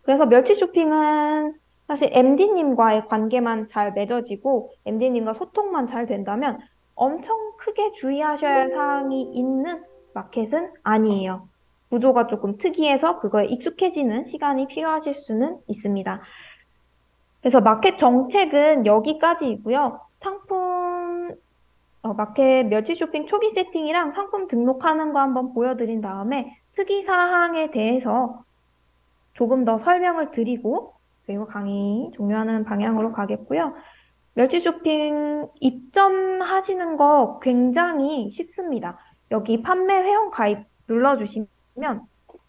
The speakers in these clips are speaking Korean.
그래서 멸치 쇼핑은 사실 MD님과의 관계만 잘 맺어지고 MD님과 소통만 잘 된다면 엄청 크게 주의하셔야 할 사항이 있는 마켓은 아니에요. 구조가 조금 특이해서 그거에 익숙해지는 시간이 필요하실 수는 있습니다. 그래서 마켓 정책은 여기까지이고요. 마켓 멸치 쇼핑 초기 세팅이랑 상품 등록하는 거 한번 보여드린 다음에 특이 사항에 대해서 조금 더 설명을 드리고 그리고 강의 종료하는 방향으로 가겠고요. 멸치 쇼핑 입점하시는 거 굉장히 쉽습니다. 여기 판매 회원 가입 눌러주시면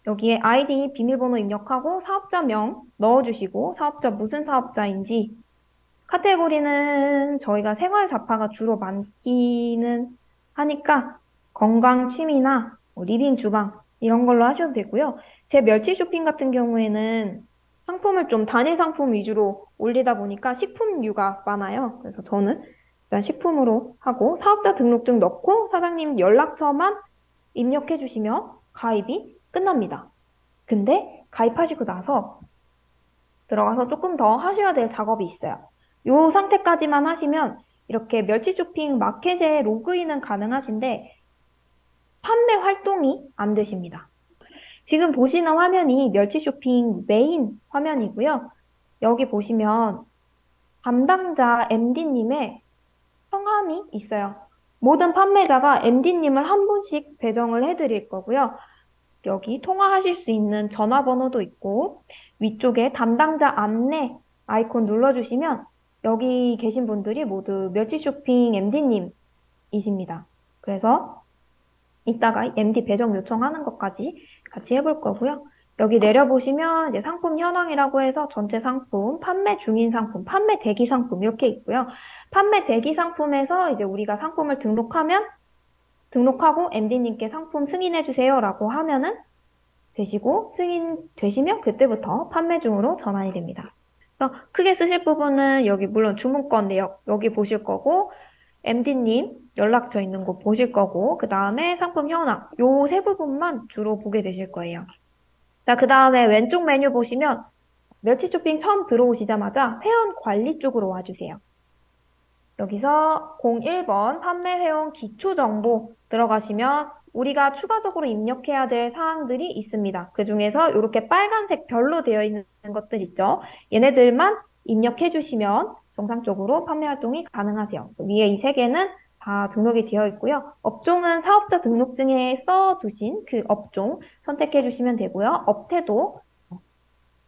여기에 아이디 비밀번호 입력하고 사업자명 넣어주시고 사업자 무슨 사업자인지 카테고리는 저희가 생활 잡화가 주로 많기는 하니까 건강 취미나 뭐 리빙 주방 이런 걸로 하셔도 되고요. 제 멸치 쇼핑 같은 경우에는 상품을 좀 단일 상품 위주로 올리다 보니까 식품류가 많아요. 그래서 저는 일단 식품으로 하고 사업자 등록증 넣고 사장님 연락처만 입력해 주시면 가입이 끝납니다. 근데 가입하시고 나서 들어가서 조금 더 하셔야 될 작업이 있어요. 요 상태까지만 하시면 이렇게 멸치 쇼핑 마켓에 로그인은 가능하신데 판매 활동이 안 되십니다. 지금 보시는 화면이 멸치 쇼핑 메인 화면이고요. 여기 보시면 담당자 MD님의 성함이 있어요. 모든 판매자가 MD님을 한 분씩 배정을 해드릴 거고요. 여기 통화하실 수 있는 전화번호도 있고 위쪽에 담당자 안내 아이콘 눌러주시면 여기 계신 분들이 모두 멸치 쇼핑 MD님이십니다. 그래서 이따가 MD 배정 요청하는 것까지 같이 해볼 거고요. 여기 내려보시면 이제 상품 현황이라고 해서 전체 상품, 판매 중인 상품, 판매 대기 상품 이렇게 있고요. 판매 대기 상품에서 이제 우리가 상품을 등록하고 MD님께 상품 승인해 주세요라고 하면은 되시고 승인되시면 그때부터 판매 중으로 전환이 됩니다. 그래서 크게 쓰실 부분은 여기 물론 주문권 내역 여기 보실 거고 MD님 연락처 있는 곳 보실 거고 그 다음에 상품 현황 요 세 부분만 주로 보게 되실 거예요. 자, 그 다음에 왼쪽 메뉴 보시면 멸치 쇼핑 처음 들어오시자마자 회원 관리 쪽으로 와주세요. 여기서 01번 판매 회원 기초 정보 들어가시면 우리가 추가적으로 입력해야 될 사항들이 있습니다. 그 중에서 이렇게 빨간색 별로 되어 있는 것들 있죠. 얘네들만 입력해 주시면 정상적으로 판매 활동이 가능하세요. 위에 이 세 개는 다 등록이 되어 있고요. 업종은 사업자 등록증에 써두신 그 업종 선택해 주시면 되고요. 업태도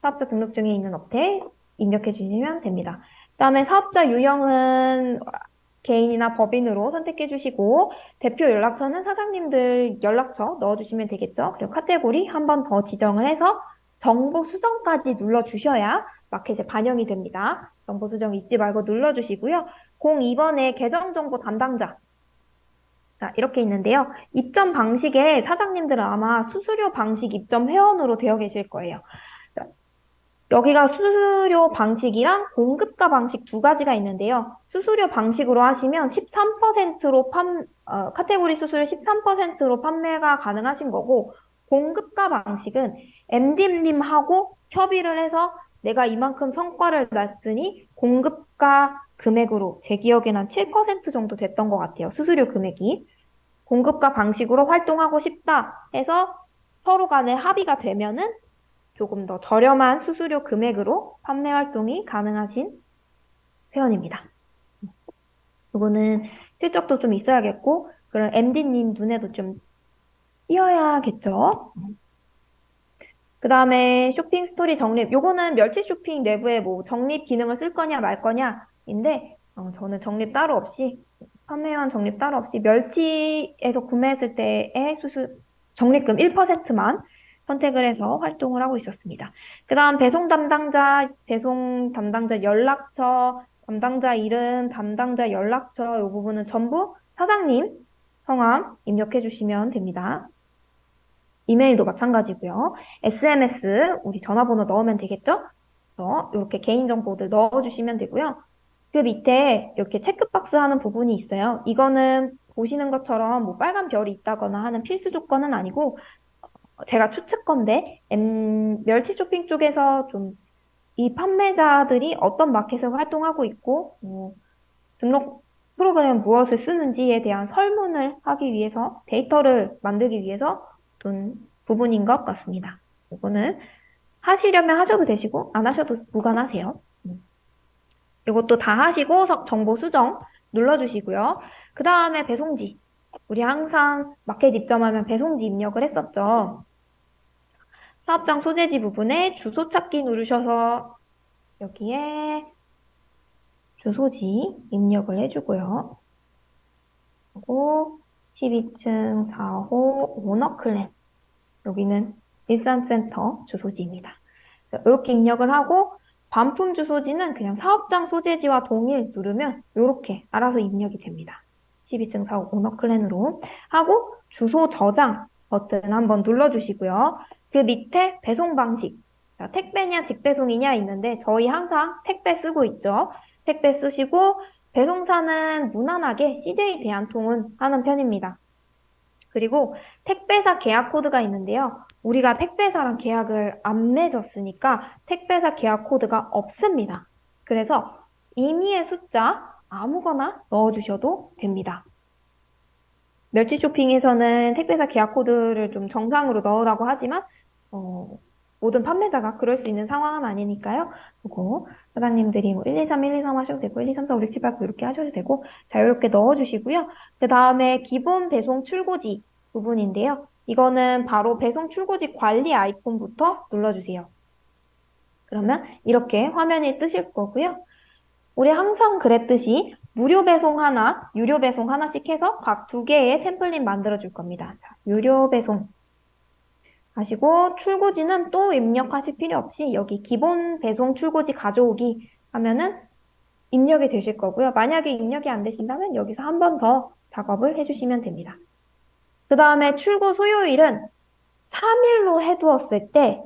사업자 등록증에 있는 업태 입력해 주시면 됩니다. 그다음에 사업자 유형은 개인이나 법인으로 선택해 주시고 대표 연락처는 사장님들 연락처 넣어주시면 되겠죠. 그리고 카테고리 한 번 더 지정을 해서 정보 수정까지 눌러주셔야 마켓에 반영이 됩니다. 정보 수정 잊지 말고 눌러주시고요. 02번에 계정정보 담당자 자, 이렇게 있는데요. 입점 방식에 사장님들은 아마 수수료 방식 입점 회원으로 되어 계실 거예요. 여기가 수수료 방식이랑 공급가 방식 두 가지가 있는데요. 수수료 방식으로 하시면 13%로 카테고리 수수료 13%로 판매가 가능하신 거고, 공급가 방식은 MD님하고 협의를 해서 내가 이만큼 성과를 냈으니 공급가 금액으로 제 기억에는 한 7% 정도 됐던 것 같아요. 수수료 금액이. 공급가 방식으로 활동하고 싶다 해서 서로 간에 합의가 되면은 조금 더 저렴한 수수료 금액으로 판매 활동이 가능하신 회원입니다. 이거는 실적도 좀 있어야겠고, 그런 MD님 눈에도 좀 띄어야겠죠. 그 다음에 쇼핑 스토리 정립. 요거는 멸치 쇼핑 내부에 뭐 적립 기능을 쓸 거냐 말 거냐인데, 저는 적립 따로 없이, 판매원 적립 따로 없이 멸치에서 구매했을 때의 적립금 1%만 선택을 해서 활동을 하고 있었습니다. 그 다음 배송 담당자 연락처, 담당자 이름, 담당자 연락처 이 부분은 전부 사장님 성함 입력해 주시면 됩니다. 이메일도 마찬가지고요. SMS, 우리 전화번호 넣으면 되겠죠? 그래서 이렇게 개인정보들 넣어주시면 되고요. 그 밑에 이렇게 체크박스 하는 부분이 있어요. 이거는 보시는 것처럼 뭐 빨간 별이 있다거나 하는 필수 조건은 아니고 제가 추측 건데, 멸치 쇼핑 쪽에서 좀 이 판매자들이 어떤 마켓을 활동하고 있고, 등록 프로그램 무엇을 쓰는지에 대한 설문을 하기 위해서, 데이터를 만들기 위해서 둔 부분인 것 같습니다. 이거는 하시려면 하셔도 되시고, 안 하셔도 무관하세요. 이것도 다 하시고, 정보 수정 눌러주시고요. 그 다음에 배송지. 우리 항상 마켓 입점하면 배송지 입력을 했었죠. 사업장 소재지 부분에 주소 찾기 누르셔서 여기에 주소지 입력을 해주고요. 그리고 12층 4호 오너클랜. 여기는 일산센터 주소지입니다. 이렇게 입력을 하고 반품 주소지는 그냥 사업장 소재지와 동일 누르면 이렇게 알아서 입력이 됩니다. 12층 4호 오너클랜으로 하고 주소 저장 버튼 한번 눌러주시고요. 그 밑에 배송 방식, 택배냐 직배송이냐 있는데 저희 항상 택배 쓰고 있죠. 택배 쓰시고 배송사는 무난하게 CJ 대한통운 하는 편입니다. 그리고 택배사 계약 코드가 있는데요. 우리가 택배사랑 계약을 안 맺었으니까 택배사 계약 코드가 없습니다. 그래서 임의의 숫자 아무거나 넣어주셔도 됩니다. 멸치 쇼핑에서는 택배사 계약 코드를 좀 정상으로 넣으라고 하지만 모든 판매자가 그럴 수 있는 상황은 아니니까요. 그거 사장님들이 뭐 123, 123 하셔도 되고 1, 2, 3, 4, 5, 6, 7, 8, 9 이렇게 하셔도 되고 자유롭게 넣어주시고요. 그 다음에 기본 배송 출고지 부분인데요. 이거는 바로 배송 출고지 관리 아이콘부터 눌러주세요. 그러면 이렇게 화면이 뜨실 거고요. 우리 항상 그랬듯이 무료 배송 하나, 유료 배송 하나씩 해서 각 2개의 템플릿 만들어 줄 겁니다. 자, 유료 배송 하시고 출고지는 또 입력하실 필요 없이 여기 기본 배송 출고지 가져오기 하면은 입력이 되실 거고요. 만약에 입력이 안 되신다면 여기서 한 번 더 작업을 해주시면 됩니다. 그 다음에 출고 소요일은 3일로 해두었을 때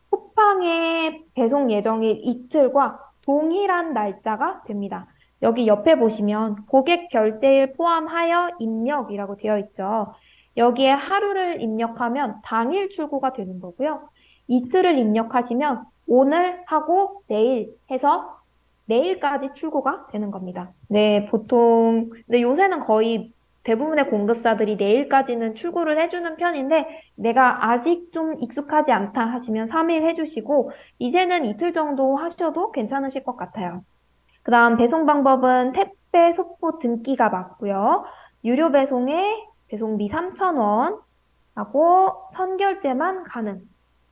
쿠팡의 배송 예정일 이틀과 동일한 날짜가 됩니다. 여기 옆에 보시면 고객 결제일 포함하여 입력이라고 되어 있죠. 여기에 하루를 입력하면 당일 출고가 되는 거고요. 이틀을 입력하시면 오늘 하고 내일 해서 내일까지 출고가 되는 겁니다. 네, 보통, 근데 요새는 거의 대부분의 공급사들이 내일까지는 출고를 해주는 편인데, 내가 아직 좀 익숙하지 않다 하시면 3일 해주시고, 이제는 이틀 정도 하셔도 괜찮으실 것 같아요. 그 다음 배송 방법은 택배 소포 등기가 맞고요. 유료 배송에 배송비 3,000원 하고 선결제만 가능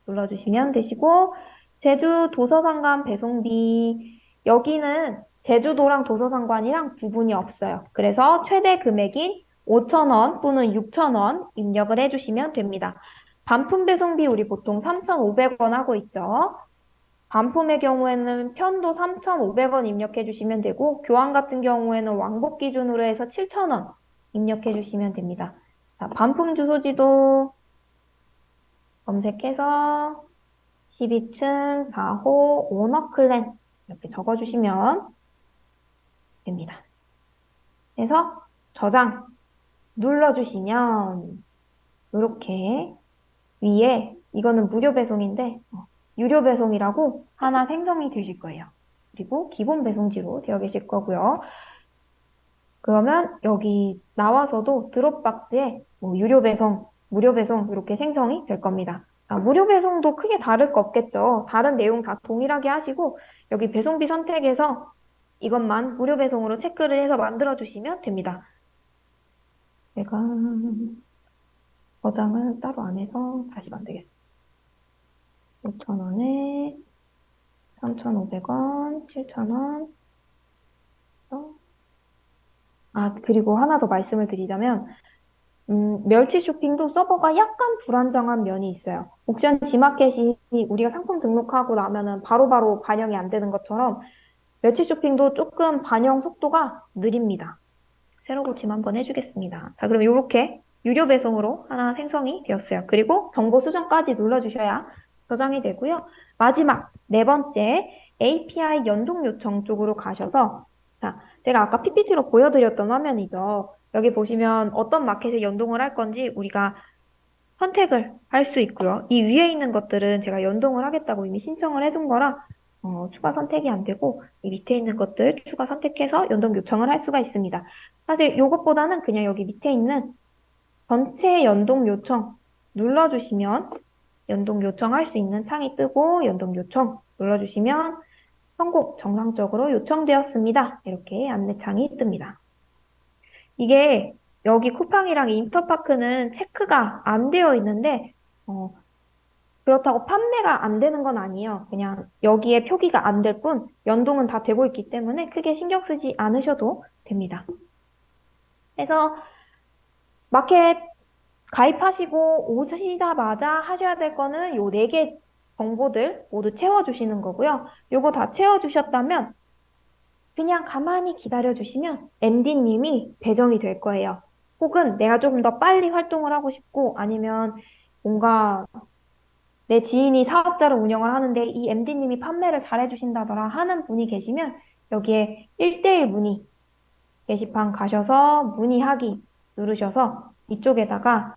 눌러주시면 되시고, 제주 도서상관 배송비 여기는 제주도랑 도서상관이랑 구분이 없어요. 그래서 최대 금액인 5,000원 또는 6,000원 입력을 해주시면 됩니다. 반품 배송비 우리 보통 3,500원 하고 있죠. 반품의 경우에는 편도 3,500원 입력해 주시면 되고 교환 같은 경우에는 왕복 기준으로 해서 7,000원 입력해 주시면 됩니다. 자, 반품 주소지도 검색해서 12층 4호 오너클랜 이렇게 적어주시면 됩니다. 그래서 저장 눌러주시면 이렇게 위에 이거는 무료 배송인데 유료 배송이라고 하나 생성이 되실 거예요. 그리고 기본 배송지로 되어 계실 거고요. 그러면 여기 나와서도 드롭박스에 뭐 유료 배송, 무료 배송 이렇게 생성이 될 겁니다. 무료 배송도 크게 다를 거 없겠죠. 다른 내용 다 동일하게 하시고 여기 배송비 선택해서 이것만 무료 배송으로 체크를 해서 만들어 주시면 됩니다. 제가 저장을 따로 안 해서 다시 만들겠습니다. 5,000원에 3,500원, 7,000원. 그리고 하나 더 말씀을 드리자면, 멸치 쇼핑도 서버가 약간 불안정한 면이 있어요. 옥션 G마켓이 우리가 상품 등록하고 나면은 바로바로 반영이 안 되는 것처럼 멸치 쇼핑도 조금 반영 속도가 느립니다. 새로 고침 한번 해주겠습니다. 자, 그럼 이렇게 유료 배송으로 하나 생성이 되었어요. 그리고 정보 수정까지 눌러주셔야 저장이 되고요. 마지막 네 번째 API 연동 요청 쪽으로 가셔서 자, 제가 아까 PPT로 보여드렸던 화면이죠. 여기 보시면 어떤 마켓에 연동을 할 건지 우리가 선택을 할 수 있고요. 이 위에 있는 것들은 제가 연동을 하겠다고 이미 신청을 해둔 거라 추가 선택이 안 되고 이 밑에 있는 것들 추가 선택해서 연동 요청을 할 수가 있습니다. 사실 이것보다는 그냥 여기 밑에 있는 전체 연동 요청 눌러주시면 연동 요청할 수 있는 창이 뜨고 연동 요청 눌러주시면 성공 정상적으로 요청되었습니다. 이렇게 안내창이 뜹니다. 이게 여기 쿠팡이랑 인터파크는 체크가 안 되어 있는데 그렇다고 판매가 안 되는 건 아니에요. 그냥 여기에 표기가 안 될 뿐 연동은 다 되고 있기 때문에 크게 신경 쓰지 않으셔도 됩니다. 그래서 마켓 가입하시고 오시자마자 하셔야 될 거는 요 4개 정보들 모두 채워주시는 거고요. 요거 다 채워주셨다면 그냥 가만히 기다려주시면 MD님이 배정이 될 거예요. 혹은 내가 조금 더 빨리 활동을 하고 싶고 아니면 뭔가 내 지인이 사업자를 운영을 하는데 이 MD님이 판매를 잘 해주신다더라 하는 분이 계시면 여기에 1대1 문의 게시판 가셔서 문의하기 누르셔서 이쪽에다가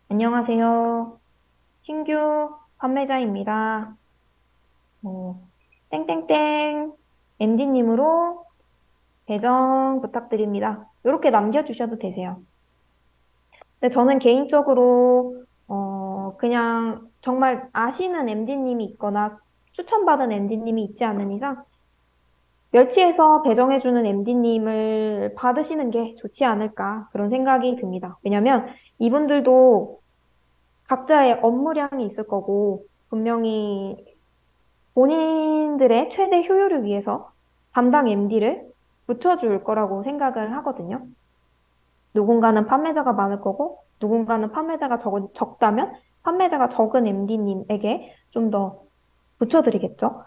안녕하세요. 신규 판매자입니다. 땡땡땡 MD님으로 배정 부탁드립니다. 이렇게 남겨주셔도 되세요. 근데 저는 개인적으로 그냥 정말 아시는 MD님이 있거나 추천받은 MD님이 있지 않은 이상 멸치에서 배정해주는 MD님을 받으시는 게 좋지 않을까 그런 생각이 듭니다. 왜냐면 이분들도 각자의 업무량이 있을 거고 분명히 본인들의 최대 효율을 위해서 담당 MD를 붙여줄 거라고 생각을 하거든요. 누군가는 판매자가 많을 거고, 누군가는 판매자가 적다면, 판매자가 적은 MD님에게 좀 더 붙여드리겠죠.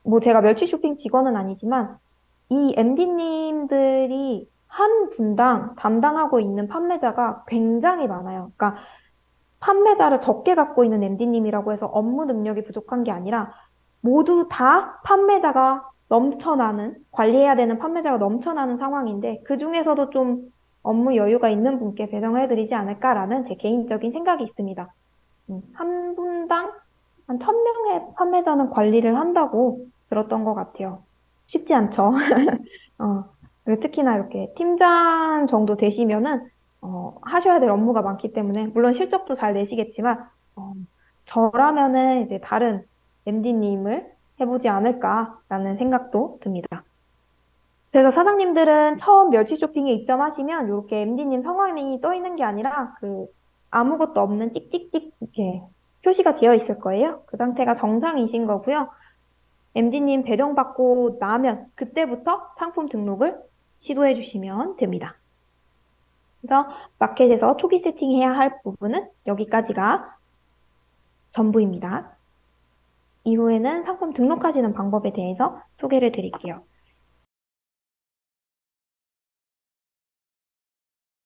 뭐 제가 멸치 쇼핑 직원은 아니지만, 이 MD님들이 한 분당 담당하고 있는 판매자가 굉장히 많아요. 그러니까 판매자를 적게 갖고 있는 MD님이라고 해서 업무 능력이 부족한 게 아니라, 모두 다 판매자가 넘쳐나는, 관리해야 되는 판매자가 넘쳐나는 상황인데, 그 중에서도 좀 업무 여유가 있는 분께 배정을 해드리지 않을까라는 제 개인적인 생각이 있습니다. 한 분당 한 1000명의 판매자는 관리를 한다고 들었던 것 같아요. 쉽지 않죠. 그리고 특히나 이렇게 팀장 정도 되시면은, 하셔야 될 업무가 많기 때문에, 물론 실적도 잘 내시겠지만, 저라면은 이제 다른 MD님을 해보지 않을까라는 생각도 듭니다. 그래서 사장님들은 처음 멸치 쇼핑에 입점하시면 이렇게 MD님 성함이 떠 있는 게 아니라 그 아무것도 없는 찍찍찍 이렇게 표시가 되어 있을 거예요. 그 상태가 정상이신 거고요. MD님 배정받고 나면 그때부터 상품 등록을 시도해 주시면 됩니다. 그래서 마켓에서 초기 세팅해야 할 부분은 여기까지가 전부입니다. 이후에는 상품 등록하시는 방법에 대해서 소개를 드릴게요.